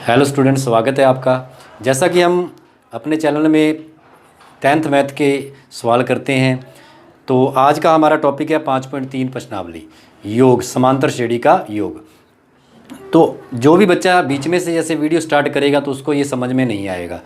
Hello students, स्वागत है आपका। जैसा कि हम अपने चैनल में 10th मैथ के सवाल करते हैं, तो आज का हमारा टॉपिक है 5.3 प्रश्नावली, योग, समांतर श्रेणी का योग। तो जो भी बच्चा बीच में से जैसे वीडियो स्टार्ट करेगा तो उसको ये समझ में नहीं आएगा,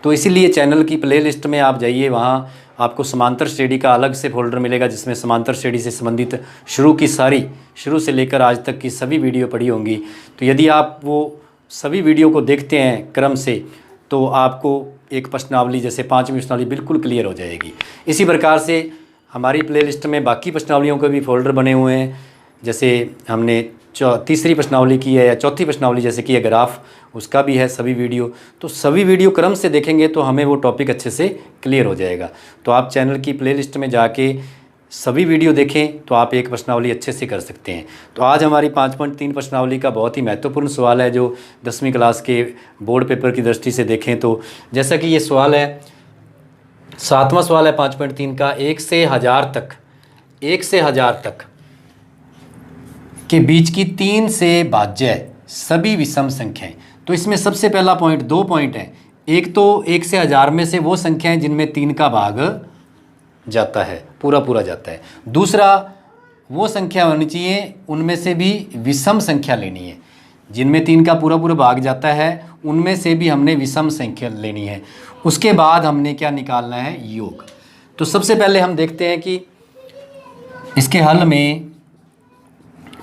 तो इसीलिए चैनल की प्लेलिस्ट में आप जाइए, वहाँ आपको समांतर श्रेणी का अलग से फोल्डर मिलेगा जिसमें समांतर श्रेणी से संबंधित शुरू से लेकर आज तक की सभी वीडियो पड़ी होंगी। तो यदि आप वो सभी वीडियो को देखते हैं क्रम से, तो आपको एक प्रश्नावली जैसे 5वीं प्रश्नावली बिल्कुल क्लियर हो जाएगी। इसी प्रकार से हमारी प्लेलिस्ट में बाकी प्रश्नावलियों के भी फोल्डर बने हुए हैं। जैसे हमने तीसरी प्रश्नावली की है या चौथी प्रश्नावली जैसे कि है ग्राफ, उसका भी है सभी वीडियो। तो सभी वीडियो क्रम से देखेंगे तो हमें वो टॉपिक अच्छे से क्लियर हो जाएगा। तो आप चैनल की प्लेलिस्ट में जाके सभी वीडियो देखें तो आप एक प्रश्नावली अच्छे से कर सकते हैं। तो आज हमारी 5.3 प्रश्नावली का बहुत ही महत्वपूर्ण सवाल है, जो 10वीं क्लास के बोर्ड पेपर की दृष्टि से देखें तो जैसा कि ये सवाल है, 7वां सवाल है 5.3 का, 1 से 1000 तक के बीच की 3 से भाज्य सभी विषम संख्याएं। तो इसमें सबसे पहला पॉइंट, 2 पॉइंट हैं। एक तो 1 से 1000 में से वो संख्याएं जिनमें 3 का भाग जाता है, पूरा जाता है। दूसरा, वो संख्या होनी चाहिए उनमें से भी विषम संख्या लेनी है, जिनमें 3 का पूरा भाग जाता है उनमें से भी हमने विषम संख्या लेनी है। उसके बाद हमने क्या निकालना है, योग। तो सबसे पहले हम देखते हैं कि इसके हल में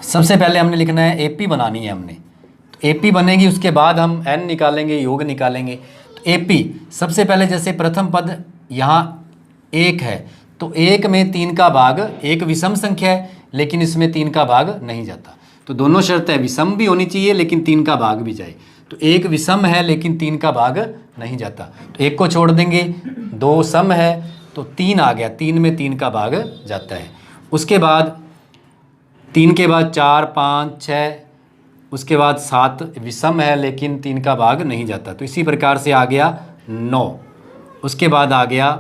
सबसे पहले हमने लिखना है एपी बनानी है हमने। तो एपी बनेगी, उसके बाद हम एन निकालेंगे, योग निकालेंगे। तो एपी सबसे पहले, जैसे प्रथम पद यहाँ 1 है, तो 1 में 3 का भाग, एक विषम संख्या है लेकिन इसमें 3 का भाग नहीं जाता। तो दोनों शर्त है, विषम भी होनी चाहिए लेकिन 3 का भाग भी जाए। तो 1 विषम है लेकिन 3 का भाग नहीं जाता, तो 1 को छोड़ देंगे। 2 सम है तो 3 आ गया, 3 में 3 का भाग जाता है। उसके बाद 3 के बाद 4, 5, 6, उसके बाद 7 विषम है लेकिन 3 का भाग नहीं जाता, तो इसी प्रकार से आ गया 9। उसके बाद आ गया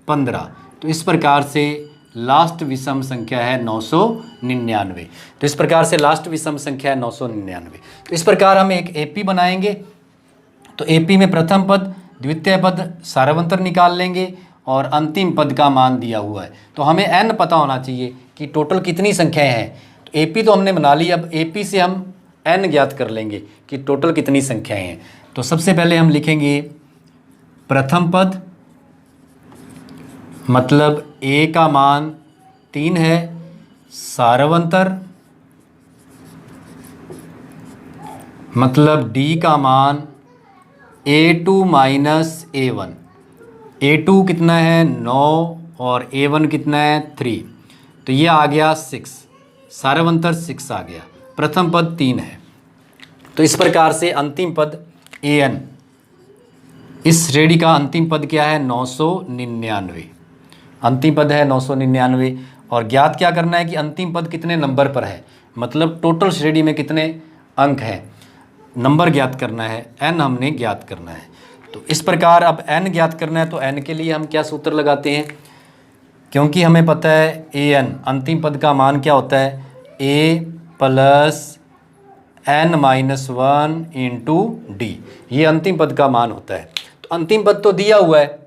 15। तो इस प्रकार से लास्ट विषम संख्या है 999। तो इस प्रकार से लास्ट विषम संख्या है 999। तो इस प्रकार हम एक एपी बनाएंगे। तो एपी में प्रथम पद, द्वितीय पद, सार्वंतर निकाल लेंगे और अंतिम पद का मान दिया हुआ है। तो हमें एन पता होना चाहिए कि टोटल कितनी संख्याएं हैं। तो एपी तो हमने बना ली, अब एपी से हम एन ज्ञात कर लेंगे कि टोटल कितनी संख्याएं हैं। तो सबसे पहले हम लिखेंगे प्रथम पद, मतलब ए का मान 3 है, सार्वंतर मतलब डी का मान A2 माइनस A1। A2 कितना है 9 और A1 कितना है 3, तो ये आ गया 6, सार्वंतर 6 आ गया। प्रथम पद 3 है। तो इस प्रकार से अंतिम पद AN, इस श्रेणी का अंतिम पद क्या है 999। अंतिम पद है 999 और ज्ञात क्या करना है कि अंतिम पद कितने नंबर पर है, मतलब टोटल श्रेणी में कितने अंक हैं, नंबर ज्ञात करना है, n हमने ज्ञात करना है। तो इस प्रकार अब n ज्ञात करना है तो n के लिए हम क्या सूत्र लगाते हैं, क्योंकि हमें पता है an अंतिम पद का मान क्या होता है, a plus n-1 into D, ये अंतिम पद का मान होता है। तो अंतिम पद तो दिया हुआ है,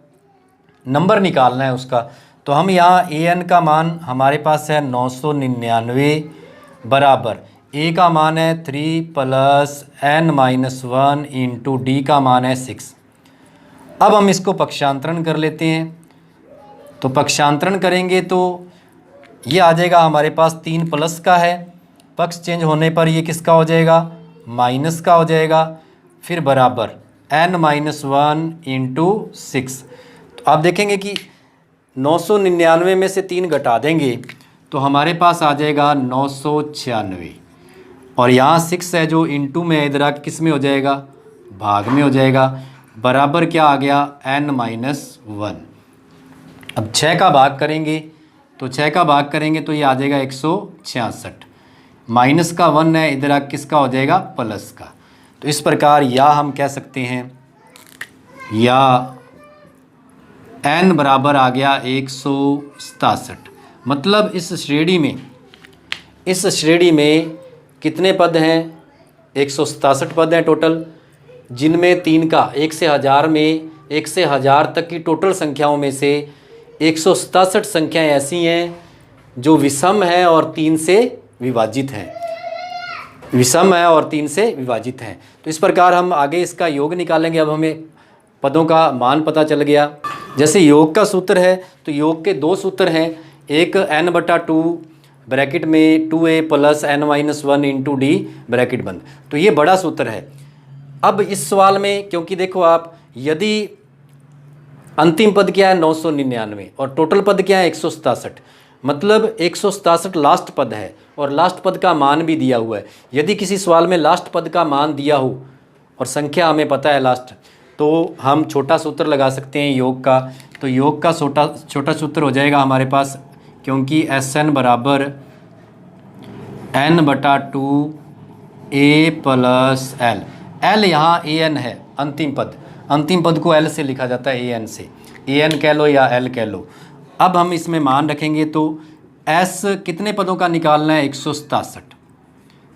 नंबर निकालना है उसका। तो हम यहाँ an का मान हमारे पास है 999 बराबर a का मान है 3 प्लस n-1 इंटू डी का मान है 6। अब हम इसको पक्षांतरण कर लेते हैं। तो पक्षांतरण करेंगे तो ये आ जाएगा हमारे पास 3 प्लस का है, पक्ष चेंज होने पर ये किसका हो जाएगा, माइनस का हो जाएगा, फिर बराबर n-1 इंटू 6। तो आप देखेंगे कि 999 में से 3 घटा देंगे तो हमारे पास आ जाएगा 996, और यहाँ 6 है जो इंटू में है, इधर किस में हो जाएगा, भाग में हो जाएगा, बराबर क्या आ गया n-1। अब 6 का भाग करेंगे तो 6 का भाग करेंगे तो ये आ जाएगा 166, माइनस का 1 है, इधर किसका हो जाएगा, प्लस का। तो इस प्रकार या हम कह सकते हैं, या n बराबर आ गया 167। मतलब इस श्रेणी में कितने पद हैं, 167 पद हैं टोटल। जिनमें 3 का 1 से 1000 में 1 से 1000 तक की टोटल संख्याओं में से 167 संख्याएं ऐसी हैं जो विषम हैं और 3 से विभाजित हैं, विषम है और 3 से विभाजित हैं। तो इस प्रकार हम आगे इसका योग निकालेंगे। अब हमें पदों का मान पता चल गया। जैसे योग का सूत्र है तो योग के 2 सूत्र हैं, एक n/2 ब्रैकेट में 2a + n-1 × d ब्रैकेट बंद, तो ये बड़ा सूत्र है। अब इस सवाल में क्योंकि देखो आप, यदि अंतिम पद क्या है 999 और टोटल पद क्या है 167, मतलब 167 लास्ट पद है और लास्ट पद का मान भी दिया हुआ है। यदि किसी सवाल में लास्ट पद का मान दिया हो और संख्या हमें पता है लास्ट, तो हम छोटा सूत्र लगा सकते हैं योग का। तो योग का छोटा सूत्र हो जाएगा हमारे पास, क्योंकि Sn बराबर n/2 a + l, l यहाँ an है, अंतिम पद को l से लिखा जाता है, an से, an कह लो या l कह लो। अब हम इसमें मान रखेंगे तो s कितने पदों का निकालना है 167,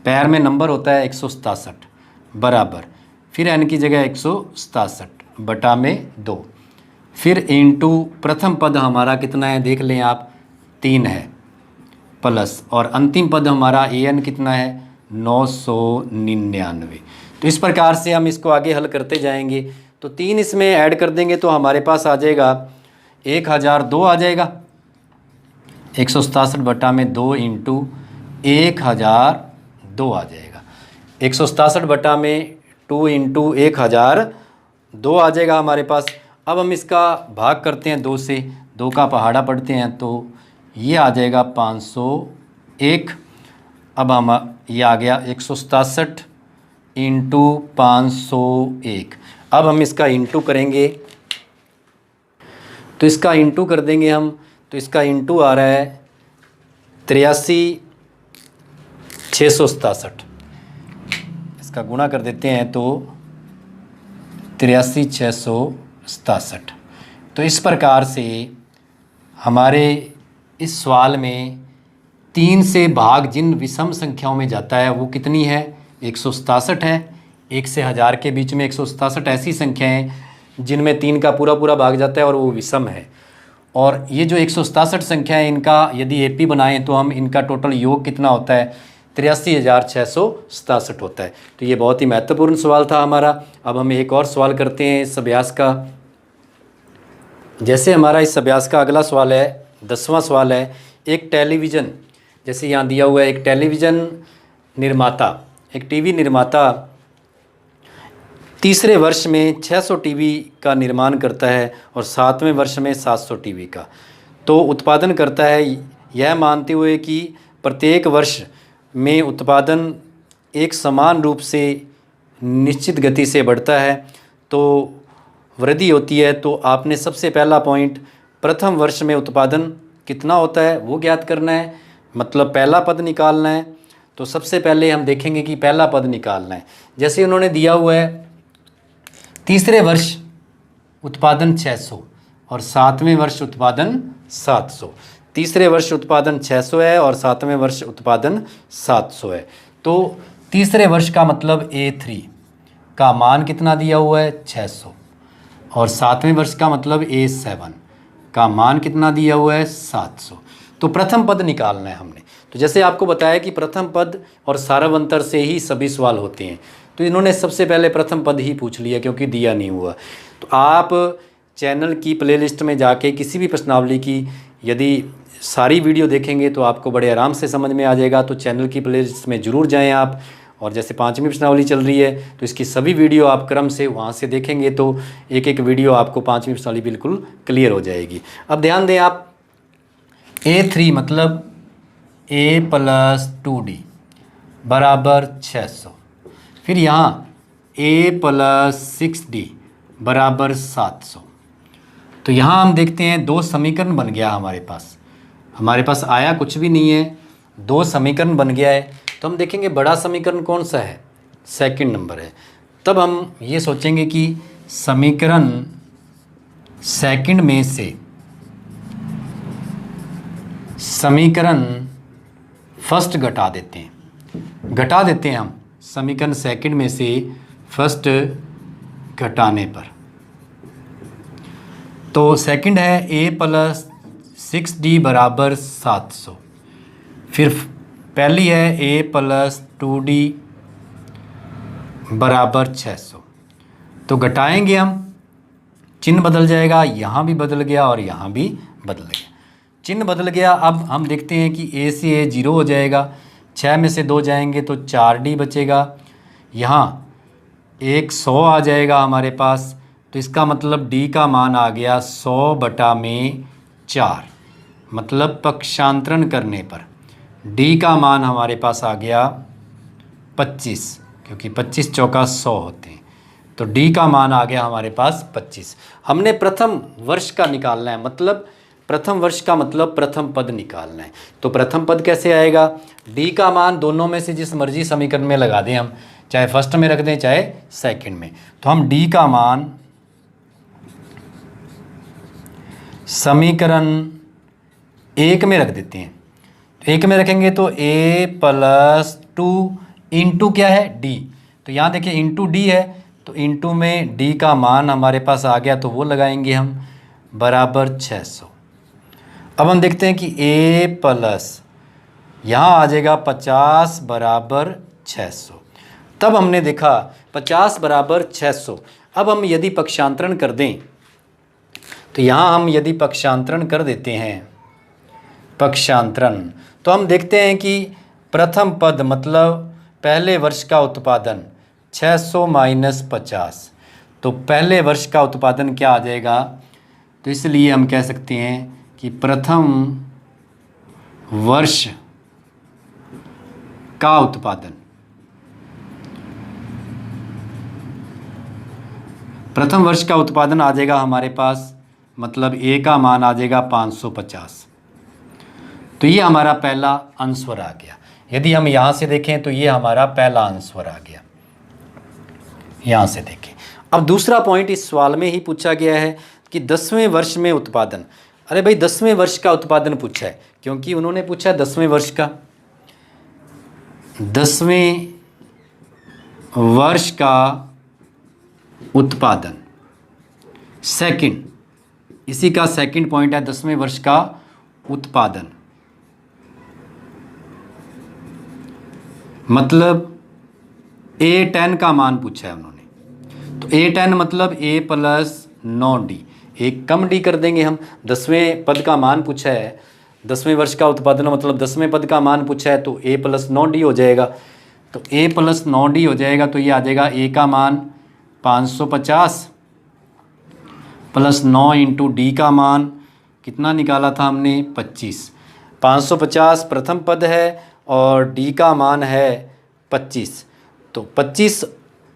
पैर में नंबर होता है 167 बराबर, फिर n की जगह 167/2, फिर इंटू प्रथम पद हमारा कितना है देख लें आप 3 है, प्लस और अंतिम पद हमारा an कितना है 999। तो इस प्रकार से हम इसको आगे हल करते जाएंगे। तो 3 इसमें ऐड कर देंगे तो हमारे पास आ जाएगा 1002 आ जाएगा, 167/2 इंटू 1002 आ जाएगा, 167/2 इंटू 1002 आ जाएगा हमारे पास। अब हम इसका भाग करते हैं 2 से, 2 का पहाड़ा पढ़ते हैं तो ये आ जाएगा 501। अब हम ये आ गया 167 इंटू 501। अब हम इसका इंटू करेंगे तो इसका इंटू कर देंगे हम, तो इसका इंटू आ रहा है 83,667। इसका गुणा कर देते हैं तो 83,667। तो इस प्रकार से हमारे इस सवाल में 3 से भाग जिन विषम संख्याओं में जाता है वो कितनी है 167 है। 1 से 1000 के बीच में 167 ऐसी संख्याएं जिनमें 3 का पूरा भाग जाता है और वो विषम है। और ये जो 167 संख्या है, इनका यदि एपी बनाएं तो हम इनका टोटल योग कितना होता है 83,667 होता है। तो ये बहुत ही महत्वपूर्ण सवाल था हमारा। अब हम एक और सवाल करते हैं इस अभ्यास का। जैसे हमारा इस अभ्यास का अगला सवाल है 10वां सवाल है, एक टेलीविज़न, जैसे यहाँ दिया हुआ है एक टेलीविज़न निर्माता, एक टीवी निर्माता तीसरे वर्ष में 600 टीवी का निर्माण करता है और 7वें वर्ष में 700 टीवी का। तो उत्पादन करता है यह मानते हुए कि प्रत्येक वर्ष में उत्पादन एक समान रूप से निश्चित गति से बढ़ता है, तो वृद्धि होती है। तो आपने सबसे पहला पॉइंट प्रथम वर्ष में उत्पादन कितना होता है वो ज्ञात करना है, मतलब पहला पद निकालना है। तो सबसे पहले हम देखेंगे कि पहला पद निकालना है। जैसे उन्होंने दिया हुआ है तीसरे वर्ष उत्पादन 600 और 7वें वर्ष उत्पादन 700। तीसरे वर्ष उत्पादन 600 है और 7वें वर्ष उत्पादन 700 है। तो तीसरे वर्ष का मतलब A3 का मान कितना दिया हुआ है 600 और 7वें वर्ष का मतलब A7 का मान कितना दिया हुआ है 700। तो प्रथम पद निकालना है हमने। तो जैसे आपको बताया कि प्रथम पद और सारवंतर से ही सभी सवाल होते हैं, तो इन्होंने सबसे पहले प्रथम पद ही पूछ लिया क्योंकि दिया नहीं हुआ। तो आप चैनल की प्लेलिस्ट में जाके किसी भी प्रश्नावली की यदि सारी वीडियो देखेंगे तो आपको बड़े आराम से समझ में आ जाएगा। तो चैनल की प्लेलिस्ट में ज़रूर जाएं आप। और जैसे 5वीं प्रश्नावली चल रही है तो इसकी सभी वीडियो आप क्रम से वहाँ से देखेंगे तो एक एक वीडियो आपको 5वीं प्रश्नावली बिल्कुल क्लियर हो जाएगी। अब ध्यान दें आप, A3 मतलब A + 2D बराबर 600, फिर यहाँ A + 6D बराबर 700। तो यहाँ हम देखते हैं 2 समीकरण बन गया हमारे पास आया कुछ भी नहीं है, 2 समीकरण बन गया है। तो हम देखेंगे बड़ा समीकरण कौन सा है, सेकंड नंबर है। तब हम ये सोचेंगे कि समीकरण सेकंड में से समीकरण फर्स्ट घटा देते हैं हम। समीकरण सेकंड में से फर्स्ट घटाने पर। तो सेकंड है a प्लस 6d बराबर 700। फिर पहली है a प्लस 2d बराबर 600। तो घटाएंगे हम, चिन्ह बदल जाएगा, यहाँ भी बदल गया और यहाँ भी बदल गया, चिन्ह बदल गया। अब हम देखते हैं कि a से a 0 हो जाएगा, 6 में से 2 जाएंगे तो 4d बचेगा, यहाँ एक 100 आ जाएगा हमारे पास। तो इसका मतलब d का मान आ गया 100 बटा में 4, मतलब पक्षांतरण करने पर d का मान हमारे पास आ गया 25, क्योंकि 25 चौका 100 होते हैं। तो d का मान आ गया हमारे पास 25। हमने प्रथम वर्ष का निकालना है, मतलब प्रथम वर्ष का मतलब प्रथम पद निकालना है। तो प्रथम पद कैसे आएगा, d का मान दोनों में से जिस मर्जी समीकरण में लगा दें हम, चाहे फर्स्ट में रख दें चाहे सेकंड में। तो हम d का मान समीकरण 1 में रख देते हैं। तो 1 में रखेंगे तो a प्लस 2 इंटू क्या है d, तो यहाँ देखिए इंटू d है, तो इंटू में d का मान हमारे पास आ गया, तो वो लगाएंगे हम बराबर 600। अब हम देखते हैं कि a प्लस यहाँ आ जाएगा 50 बराबर 600। तब हमने देखा 50 बराबर 600। अब हम यदि पक्षांतरण कर दें, तो यहाँ हम यदि पक्षांतरण कर देते हैं, पक्षांतरण, तो हम देखते हैं कि प्रथम पद मतलब पहले वर्ष का उत्पादन 600 माइनस 50, तो पहले वर्ष का उत्पादन क्या आ जाएगा। तो इसलिए हम कह सकते हैं कि प्रथम वर्ष का उत्पादन, प्रथम वर्ष का उत्पादन आ जाएगा हमारे पास, मतलब a का मान आ जाएगा 550। तो ये हमारा पहला आंसर आ गया। यदि हम यहाँ से देखें तो ये हमारा पहला आंसर आ गया, यहाँ से देखें। अब दूसरा पॉइंट इस सवाल में ही पूछा गया है कि 10वें वर्ष में उत्पादन। अरे भाई 10वें वर्ष का उत्पादन पूछा है, क्योंकि उन्होंने पूछा 10वें वर्ष का, 10वें वर्ष का उत्पादन, सेकंड, इसी का सेकंड पॉइंट है 10वें वर्ष का उत्पादन, मतलब A10 का मान पूछा है उन्होंने। तो A10 मतलब a प्लस 9d, एक कम d कर देंगे हम, 10वें पद का मान पूछा है, 10वें वर्ष का उत्पादन मतलब 10वें पद का मान पूछा है, तो a प्लस 9d हो जाएगा। तो a प्लस 9d हो जाएगा, तो ये आ जाएगा a का मान 550 प्लस 9 इंटू डी का मान कितना निकाला था हमने 25। 550 प्रथम पद है और d का मान है 25, तो 25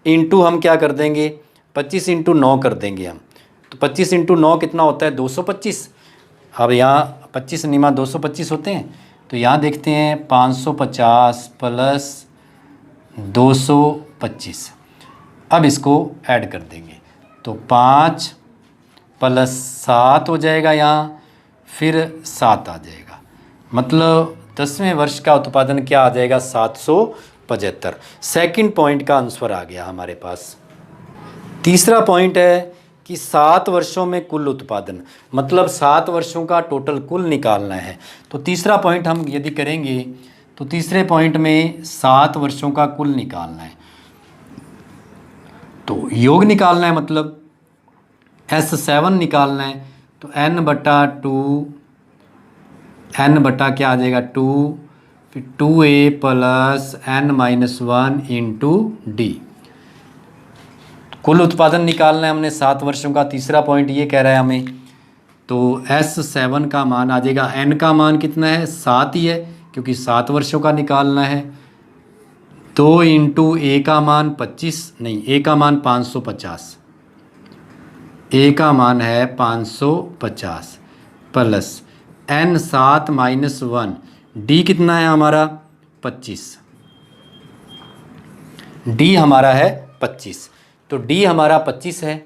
इंटू हम क्या कर देंगे, 25 इंटू 9 कर देंगे हम। तो 25 इंटू 9 कितना होता है 225। अब यहाँ 25 निमा 225 होते हैं, तो यहाँ देखते हैं 550 प्लस 225। अब इसको ऐड कर देंगे तो 5 प्लस 7 हो जाएगा, यहाँ फिर 7 आ जाएगा, मतलब 10वें वर्ष का उत्पादन क्या आ जाएगा 775। सेकंड पॉइंट का आंसर आ गया हमारे पास। तीसरा पॉइंट है कि 7 वर्षों में कुल उत्पादन, मतलब 7 वर्षों का टोटल कुल निकालना है। तो तीसरा पॉइंट हम यदि करेंगे तो तीसरे पॉइंट में 7 वर्षों का कुल निकालना है, तो योग निकालना है, मतलब S7 निकालना है। तो n/2, n बटा क्या आ जाएगा 2, फिर 2a plus n-1 into D. कुल उत्पादन निकालना है हमने 7 वर्षों का। तीसरा पॉइंट ये कह रहा है हमें, तो S7 का मान आ जाएगा, n का मान कितना है 7 ही है, क्योंकि 7 वर्षों का निकालना है। 2 इंटू a का मान 25 नहीं, a का मान 550, a का मान है 550 प्लस n 7 माइनस 1, d कितना है हमारा 25, d हमारा है 25। तो d हमारा 25 है,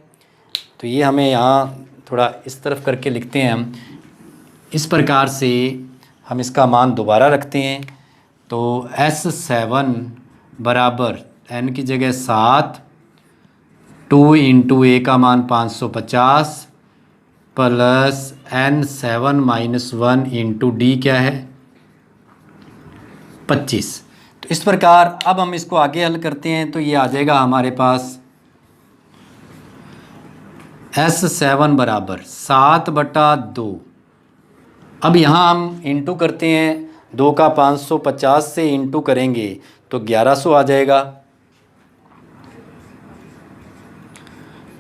तो ये हमें यहाँ थोड़ा इस तरफ करके लिखते हैं हम। इस प्रकार से हम इसका मान दोबारा रखते हैं, तो S7 बराबर n की जगह 7 2 इंटू ए का मान 550 plus n7 minus 1 into D क्या है 25। तो इस प्रकार अब हम इसको आगे हल करते हैं तो ये आ जाएगा हमारे पास S7 बराबर 7/2। अब यहाँ हम इंटू करते हैं, 2 का 550 से इंटू करेंगे तो 1100 आ जाएगा,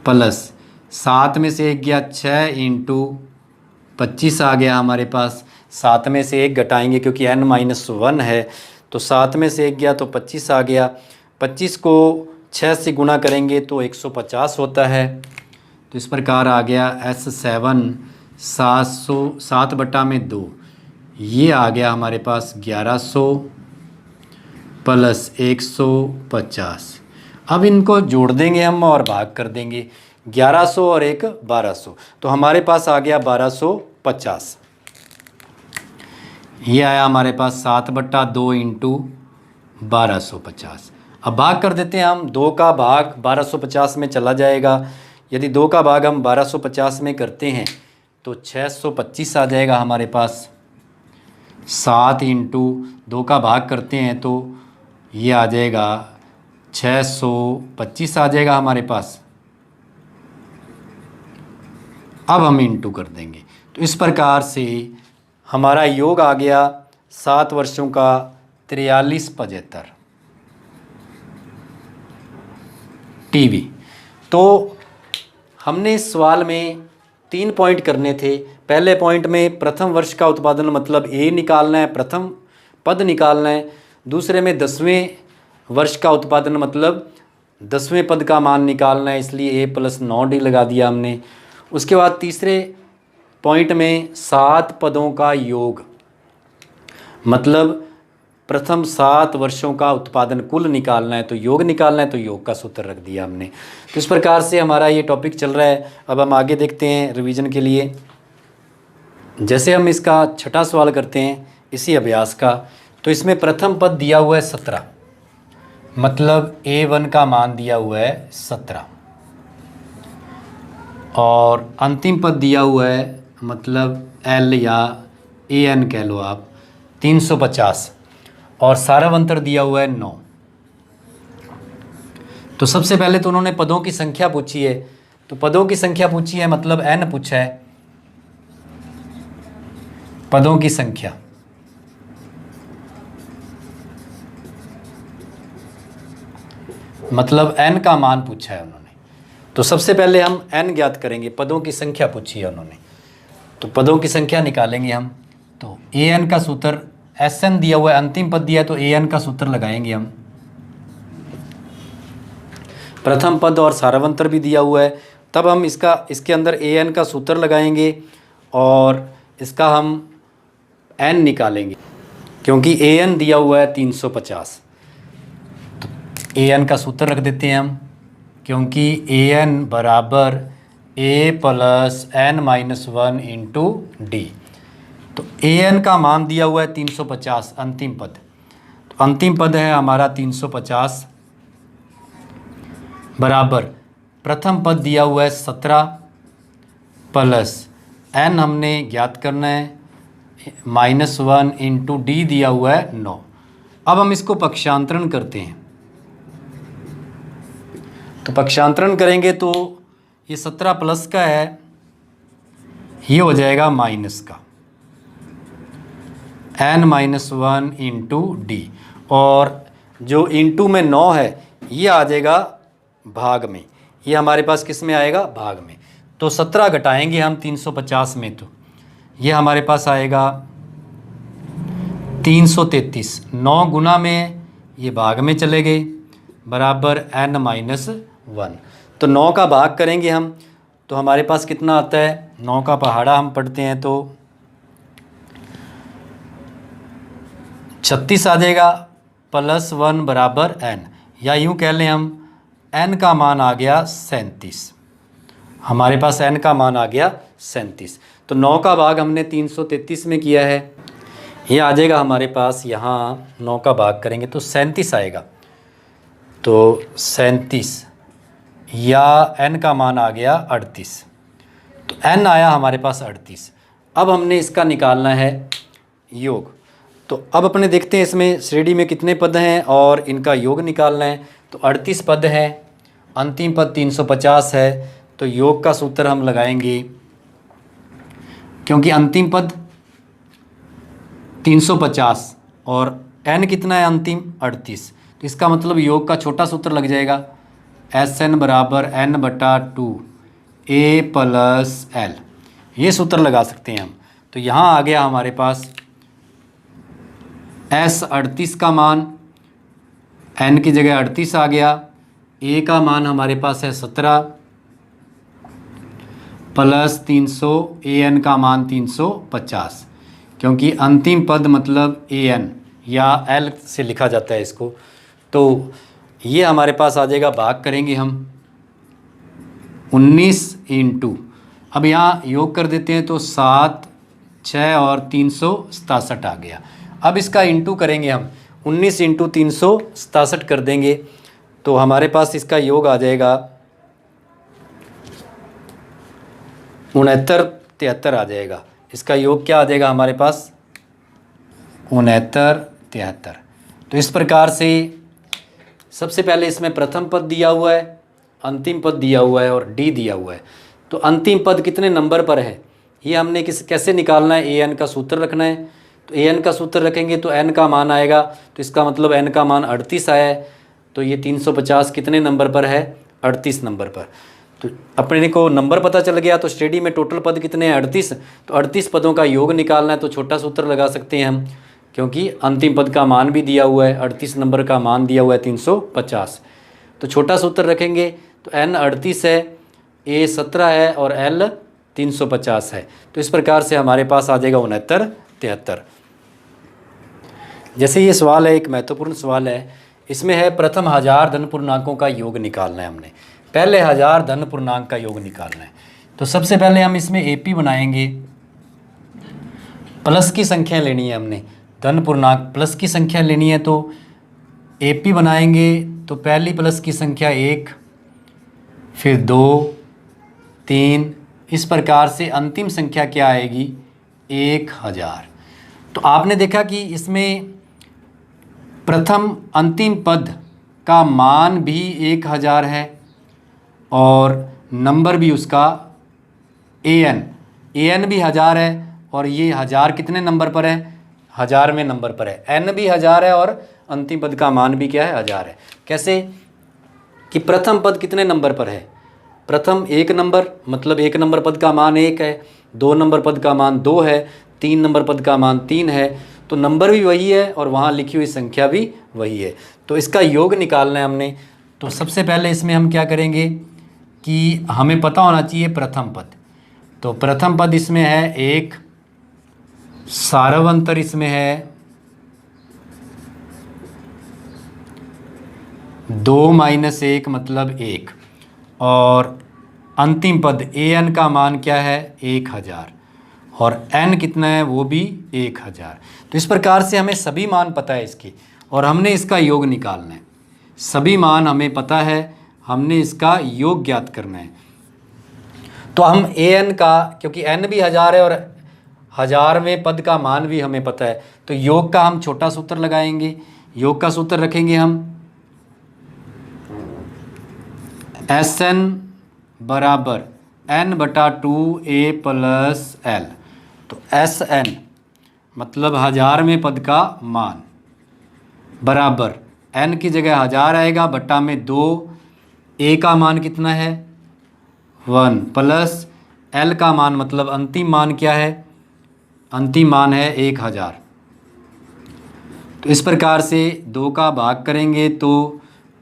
प्लस 7 में से 1 गया 6 इंटू 25 आ गया हमारे पास। 7 में से 1 घटाएंगे क्योंकि n-1 है, तो 7 में से 1 गया तो 25 आ गया। 25 को 6 से गुणा करेंगे तो 150 होता है। तो इस प्रकार आ गया S7 7/2, ये आ गया हमारे पास 1100 प्लस 150। अब इनको जोड़ देंगे हम और भाग कर देंगे, 1100 और 1 1200, तो हमारे पास आ गया 1250। ये आया हमारे पास 7/2 इंटू 1250। अब भाग कर देते हैं हम, 2 का भाग 1250 में चला जाएगा। यदि 2 का भाग हम 1250 में करते हैं तो 625 आ जाएगा हमारे पास। 7 इंटू 2 का भाग करते हैं तो ये आ जाएगा 625 आ जाएगा हमारे पास। अब हम इंटू कर देंगे, तो इस प्रकार से हमारा योग आ गया 7 वर्षों का 4375 टीवी। तो हमने इस सवाल में 3 पॉइंट करने थे। पहले पॉइंट में प्रथम वर्ष का उत्पादन मतलब ए निकालना है, प्रथम पद निकालना है। दूसरे में 10वें वर्ष का उत्पादन मतलब 10वें पद का मान निकालना है, इसलिए a + 9d लगा दिया हमने। उसके बाद तीसरे पॉइंट में 7 पदों का योग मतलब प्रथम 7 वर्षों का उत्पादन कुल निकालना है, तो योग निकालना है, तो योग का सूत्र रख दिया हमने। तो इस प्रकार से हमारा ये टॉपिक चल रहा है। अब हम आगे देखते हैं रिवीजन के लिए। जैसे हम इसका छठा सवाल करते हैं इसी अभ्यास का, तो इसमें प्रथम पद दिया हुआ है 17, मतलब A1 का मान दिया हुआ है 17, और अंतिम पद दिया हुआ है मतलब L या AN कह लो आप 350, और सारावंतर दिया हुआ है 9। तो सबसे पहले तो उन्होंने पदों की संख्या पूछी है, तो पदों की संख्या पूछी है मतलब n पूछा है, पदों की संख्या। मतलब n का मान पूछा है उन्होंने। तो सबसे पहले हम n ज्ञात करेंगे, पदों की संख्या पूछी है उन्होंने, तो पदों की संख्या निकालेंगे हम। तो an का सूत्र Sn दिया हुआ है, अंतिम पद दिया है तो an का सूत्र लगाएंगे हम। प्रथम पद और सारावंतर भी दिया हुआ है, तब हम इसके अंदर an का सूत्र लगाएंगे और इसका हम n निकालेंगे, क्योंकि an दिया हुआ है 350। तो an का सूत्र रख देते हैं हम, क्योंकि an बराबर a + n-1 इंटू डी। तो an का मान दिया हुआ है 350 अंतिम पद, तो अंतिम पद है हमारा 350 बराबर प्रथम पद दिया हुआ है 17 प्लस n हमने ज्ञात करना है -1 इंटू डी दिया हुआ है 9। अब हम इसको पक्षांतरण करते हैं, तो पक्षांतरण करेंगे तो ये 17 प्लस का है, ये हो जाएगा माइनस का n-1 इंटू डी, और जो इंटू में 9 है ये आ जाएगा भाग में, ये हमारे पास किस में आएगा भाग में। तो 17 घटाएंगे हम 350 में, तो ये हमारे पास आएगा 333। 9 गुना में ये भाग में चले गए बराबर n-1। तो 9 का भाग करेंगे हम तो हमारे पास कितना आता है, 9 का पहाड़ा हम पढ़ते हैं तो 36 आ जाएगा प्लस 1 बराबर n, या यूँ कह लें हम n का मान आ गया 37। हमारे पास n का मान आ गया 37। तो 9 का भाग हमने 333 में किया है, ये आ जाएगा हमारे पास, यहाँ 9 का भाग करेंगे तो 37 आएगा। तो 37 या n का मान आ गया 38। तो n आया हमारे पास 38। अब हमने इसका निकालना है योग। तो अब अपने देखते हैं इसमें श्रेणी में कितने पद हैं और इनका योग निकालना है। तो 38 पद हैं, अंतिम पद 350 है। तो योग का सूत्र हम लगाएंगे, क्योंकि अंतिम पद 350 और n कितना है अंतिम 38, तो इसका मतलब योग का छोटा सूत्र लग जाएगा Sn बराबर n/2 a प्लस l। ये सूत्र लगा सकते हैं हम। तो यहाँ आ गया हमारे पास S 38 का मान, n की जगह 38 आ गया, a का मान हमारे पास है 17 प्लस 300, an का मान 350, क्योंकि अंतिम पद मतलब an या l से लिखा जाता है इसको। तो ये हमारे पास आ जाएगा, भाग करेंगे हम 19 इंटू, अब यहाँ योग कर देते हैं तो 7, 6 और 367 आ गया। अब इसका इंटू करेंगे हम, 19 इंटू 367 कर देंगे तो हमारे पास इसका योग आ जाएगा 69, 73 आ जाएगा। इसका योग क्या आ जाएगा हमारे पास 69, 73। तो इस प्रकार से सबसे पहले इसमें प्रथम पद दिया हुआ है, अंतिम पद दिया हुआ है और डी दिया हुआ है। तो अंतिम पद कितने नंबर पर है ये हमने कैसे निकालना है, an का सूत्र रखना है। तो an का सूत्र रखेंगे तो n का मान आएगा, तो इसका मतलब n का मान 38 आया है। तो ये 350 कितने नंबर पर है 38 नंबर पर। तो अपने को नंबर पता चल गया। तो स्टडी में टोटल पद कितने हैं 38, तो 38 पदों का योग निकालना है। तो छोटा सूत्र लगा सकते हैं हम, क्योंकि अंतिम पद का मान भी दिया हुआ है, 38 नंबर का मान दिया हुआ है 350। तो छोटा सूत्र रखेंगे तो n 38 है, a 17 है और l 350 है। तो इस प्रकार से हमारे पास आ जाएगा 69, 73। जैसे ये सवाल है, एक महत्वपूर्ण सवाल है, इसमें है प्रथम 1000 धन पूर्णांकों का योग निकालना है। हमने पहले 1000 धन पूर्णांक का योग निकालना है। तो सबसे पहले हम इसमें AP बनाएंगे, प्लस की संख्या लेनी है। हमने धन पूर्णांक प्लस की संख्या लेनी है, तो AP बनाएंगे। तो पहली प्लस की संख्या 1, फिर 2, 3, इस प्रकार से अंतिम संख्या क्या आएगी 1000। तो आपने देखा कि इसमें प्रथम अंतिम पद का मान भी 1000 है और नंबर भी उसका an भी 1000 है और ये 1000 कितने नंबर पर है 1000वें नंबर पर है। n भी 1000 है और अंतिम पद का मान भी क्या है 1000 है। कैसे कि प्रथम पद कितने नंबर पर है, प्रथम 1 नंबर, मतलब 1 नंबर पद का मान 1 है, 2 नंबर पद का मान 2 है, 3 नंबर पद का मान 3 है। तो नंबर भी वही है और वहाँ लिखी हुई संख्या भी वही है। तो इसका योग निकालना है हमने। तो सबसे पहले इसमें हम क्या करेंगे कि हमें पता होना चाहिए प्रथम पद। तो प्रथम पद इसमें है 1, सारवंतर इसमें है 2 - 1 मतलब 1 और अंतिम पद an का मान क्या है 1000 और n कितना है वो भी 1000। तो इस प्रकार से हमें सभी मान पता है इसके और हमने इसका योग निकालना है। सभी मान हमें पता है, हमने इसका योग ज्ञात करना है। तो हम an का, क्योंकि n भी 1000 है और 1000वें पद का मान भी हमें पता है, तो योग का हम छोटा सूत्र लगाएंगे। योग का सूत्र रखेंगे हम Sn बराबर n/2 a प्लस l। तो Sn मतलब 1000वें पद का मान बराबर n की जगह 1000 आएगा, बटा में 2, a का मान कितना है 1 प्लस l का मान मतलब अंतिम मान क्या है, अंतिम मान है 1000। तो इस प्रकार से 2 का भाग करेंगे तो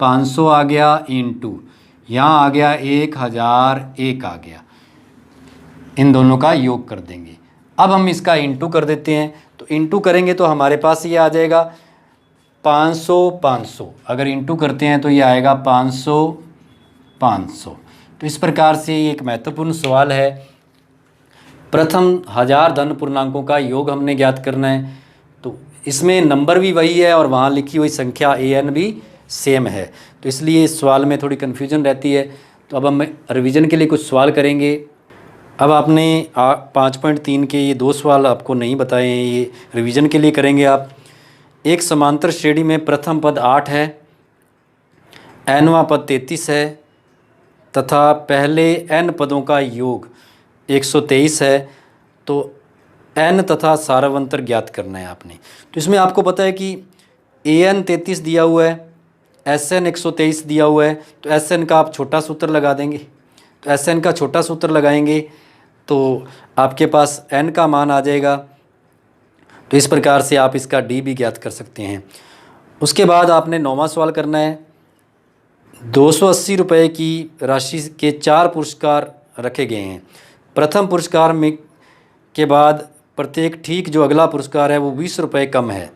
500 आ गया, इंटू यहाँ आ गया 1001 आ गया। इन दोनों का योग कर देंगे। अब हम इसका इंटू कर देते हैं। तो इंटू करेंगे तो हमारे पास ये आ जाएगा 500, 500। अगर इंटू करते हैं तो ये आएगा 500, 500। तो इस प्रकार से ये एक महत्वपूर्ण सवाल है। प्रथम 1000 धन पूर्णांकों का योग हमने ज्ञात करना है। तो इसमें नंबर भी वही है और वहाँ लिखी हुई संख्या an भी सेम है। तो इसलिए इस सवाल में थोड़ी कन्फ्यूजन रहती है। तो अब हम रिवीजन के लिए कुछ सवाल करेंगे। अब आपने 5.3 के ये 2 सवाल आपको नहीं बताए हैं, ये रिवीजन के लिए करेंगे आप। एक समांतर श्रेणी में प्रथम पद 8 है, nवां पद 33 है तथा पहले n पदों का योग 123 है। तो n तथा सारवंतर ज्ञात करना है आपने। तो इसमें आपको पता है कि an 33 दिया हुआ है, Sn 123 दिया हुआ है, तो Sn का आप छोटा सूत्र लगा देंगे। तो Sn का छोटा सूत्र लगाएंगे तो आपके पास n का मान आ जाएगा। तो इस प्रकार से आप इसका d भी ज्ञात कर सकते हैं। उसके बाद आपने 9वां सवाल करना है। 280 रुपये की राशि के 4 पुरस्कार रखे गए हैं। प्रथम पुरस्कार में के बाद प्रत्येक ठीक जो अगला पुरस्कार है वो 20 रुपये कम है।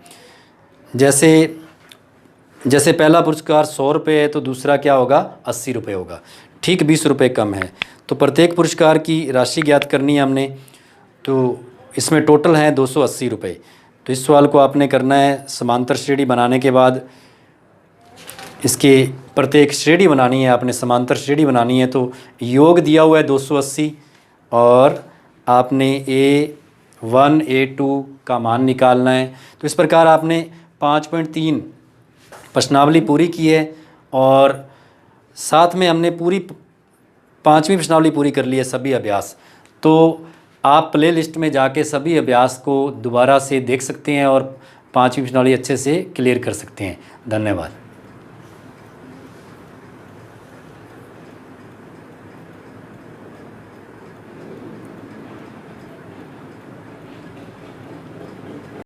जैसे पहला पुरस्कार 100 रुपये है तो दूसरा क्या होगा, 80 रुपये होगा, ठीक 20 रुपये कम है। तो प्रत्येक पुरस्कार की राशि ज्ञात करनी है हमने। तो इसमें टोटल है 280 रुपये। तो इस सवाल को आपने करना है समांतर श्रेणी बनाने के बाद इसके प्रत्येक श्रेणी बनानी है आपने, समांतर श्रेणी बनानी है। तो योग दिया हुआ है 280 और आपने A1 A2 का मान निकालना है। तो इस प्रकार आपने 5.3 प्रश्नावली पूरी की है और साथ में हमने पूरी 5वीं प्रश्नावली पूरी कर ली है, सभी अभ्यास। तो आप प्ले लिस्ट में जाके सभी अभ्यास को दोबारा से देख सकते हैं और 5वीं प्रश्नावली अच्छे से क्लियर कर सकते हैं। धन्यवाद।